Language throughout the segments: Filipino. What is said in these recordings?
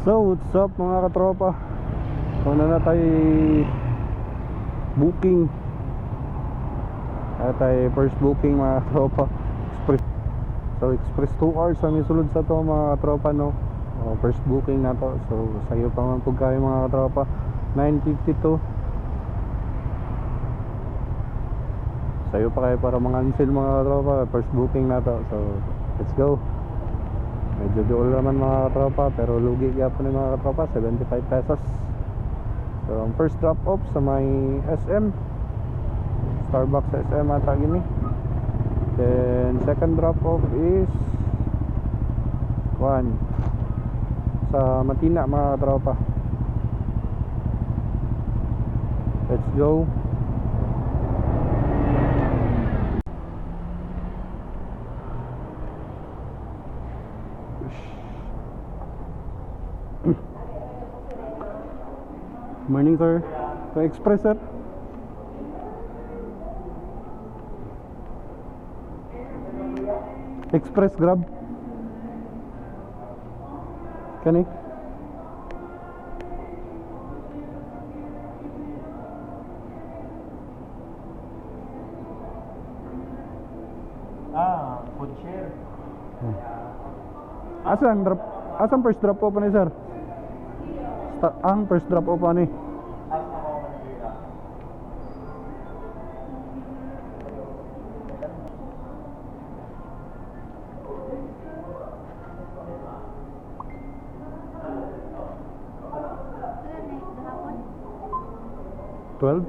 So what's up mga katropa? So na tayo booking. Tayo first booking mga katropa. Express. So express 2 hours kami sulod sa to mga katropa, no. First booking na to. So sayo pa man pug kayo mga katropa. 9:52. Sayo pa kayo para mga-cancel mga katropa. First booking na to. So let's go. Medyo duol naman mga katropa, pero lugi gyapon ni mga katropa, 75 pesos. So ang first drop off sa may SM, Starbucks SM ata gini. Then second drop off is sa Matina mga katropa. Let's go. Morning sir, sa express sir. Express grab kani. Food share. Asan drop? Asan first drop off ni sir? Ang first drop off ni. $12?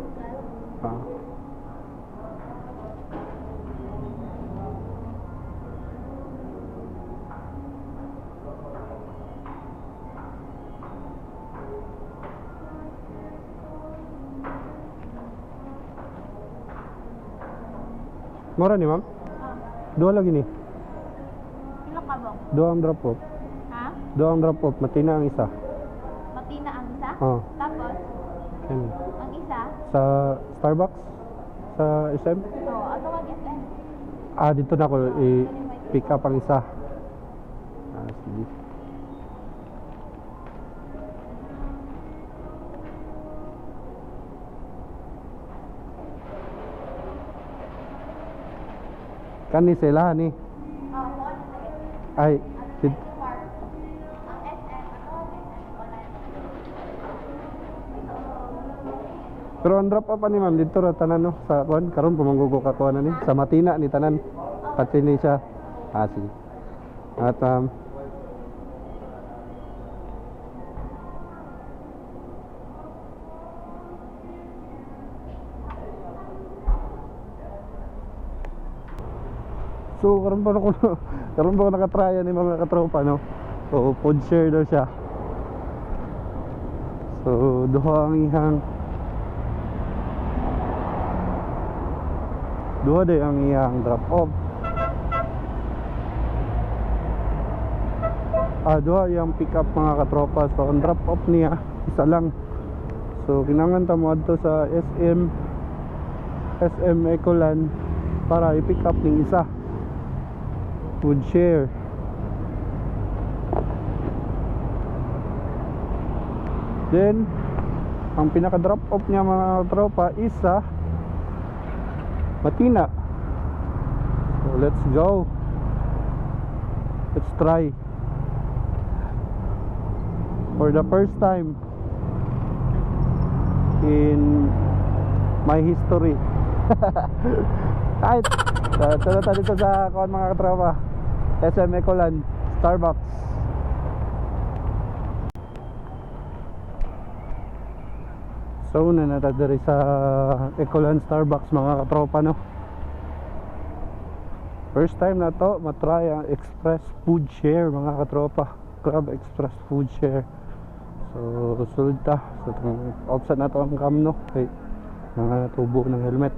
Mura ni ma'am? Dua lagi ni. Pila ka bang? Dua ang drop off. Ha? Dua ang drop off, Matina ang isa. Matina ang isa? Oh. Tapos, Kani. ang isa? Sa Starbucks sa SM. So, ato wag SM. Dito na ako i-pick up ang isa. Sige. Kani sila ni. Ay, Ang SM, pero ang drop off ni ma'am dito ra tanan no sa kuan karon pamanggugo ka kuan ni sa Matina ni tanan pati ni siya. Sige. At so karon pa ako nakatrya ni mga katropa no. So food share daw siya. So duha day ang iyang drop off. Duha iyang pick up mga katropa. So ang drop off niya isa lang. So kinahanglan ta mo adto sa SM Ecoland para i-pick up ning isa. Food share. Then ang pinaka drop off niya mga tropa is sa Matina. So let's go. Let's try. For the first time in my history. Kahit tara dito sa kuan mga katropa, SM Ecoland, Starbucks. So nanatadari sa Ecoland Starbucks mga katropa no. First time na to matry ang Express Food Share mga katropa. Club Express Food Share. So sulod ta. So offset na to ang cam no. Okay. Mga tubo ng helmet.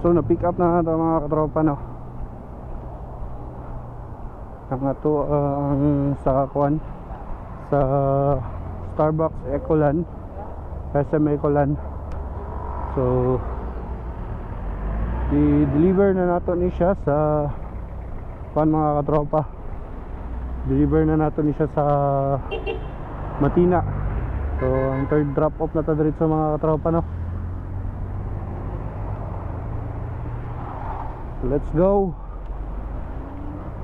So na-pick up na ito mga katropa no. Ang ito ang sa kuan sa Starbucks Ecoland, SM Ecoland. So i-deliver na nato ni siya sa kuan mga katropa. Deliver na nato ni siya sa Matina. So ang third drop off na ta diretso mga katropa, no. Let's go.